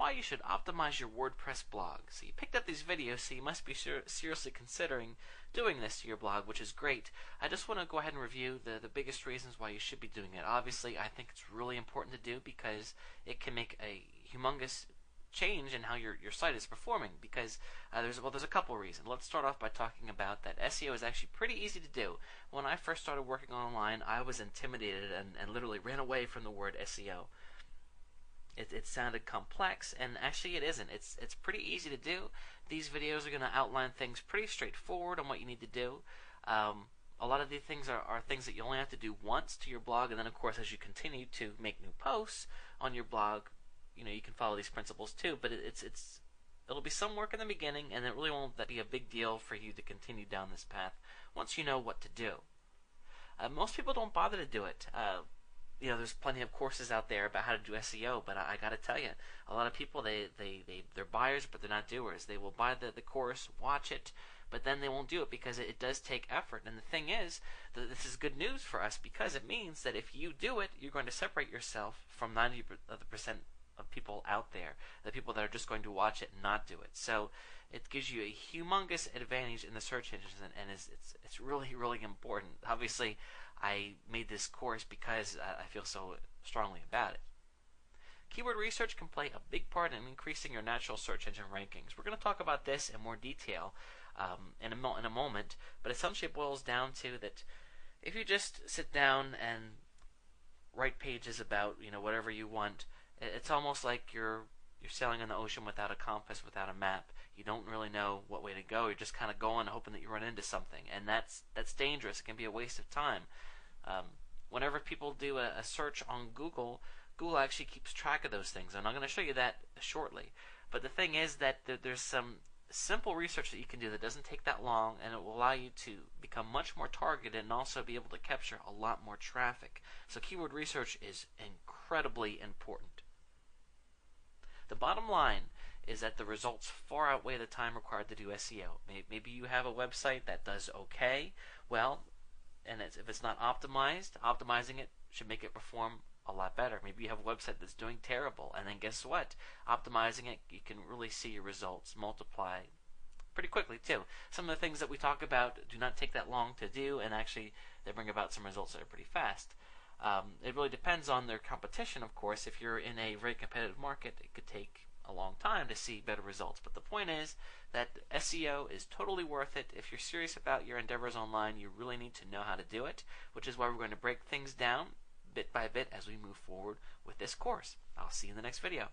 why you should optimize your WordPress blog. So you picked up these videos, so you must be seriously considering doing this to your blog, which is great. I just want to go ahead and review the biggest reasons why you should be doing it. Obviously, I think it's really important to do because it can make a humongous change in how your site is performing, because there's a couple of reasons. Let's start off by talking about that SEO is actually pretty easy to do. When I first started working online, I was intimidated and literally ran away from the word SEO. It sounded complex, and actually it isn't. It's pretty easy to do. These videos are going to outline things pretty straightforward on what you need to do. A lot of these things are things that you only have to do once to your blog, and then of course as you continue to make new posts on your blog, you can follow these principles too, but it'll be some work in the beginning, and it really won't be a big deal for you to continue down this path once you know what to do. Most people don't bother to do it. There's plenty of courses out there about how to do SEO, but I got to tell you, a lot of people they're buyers, but they're not doers. They will buy the course, watch it, but then they won't do it because it does take effort. And the thing is, this is good news for us because it means that if you do it, you're going to separate yourself from 90% of people out there, the people that are just going to watch it and not do it. So it gives you a humongous advantage in the search engines, and it's really, really important. Obviously, I made this course because I feel so strongly about it. Keyword research can play a big part in increasing your natural search engine rankings. We're going to talk about this in more detail in a moment, but essentially it boils down to that if you just sit down and write pages about whatever you want, it's almost like you're sailing on the ocean without a compass, without a map. You don't really know what way to go. You're just kind of going, hoping that you run into something, and that's dangerous. It can be a waste of time. Whenever people do a search on Google, Google actually keeps track of those things, and I'm going to show you that shortly. But the thing is that there's some simple research that you can do that doesn't take that long, and it will allow you to become much more targeted and also be able to capture a lot more traffic. So keyword research is incredibly important. The bottom line is that the results far outweigh the time required to do SEO. Maybe you have a website that does okay, well, and if it's not optimized, optimizing it should make it perform a lot better. Maybe you have a website that's doing terrible, and then guess what? Optimizing it, you can really see your results multiply pretty quickly too. Some of the things that we talk about do not take that long to do, and actually they bring about some results that are pretty fast. It really depends on their competition, of course. If you're in a very competitive market, it could take a long time to see better results. But the point is that SEO is totally worth it. If you're serious about your endeavors online, you really need to know how to do it, which is why we're going to break things down bit by bit as we move forward with this course. I'll see you in the next video.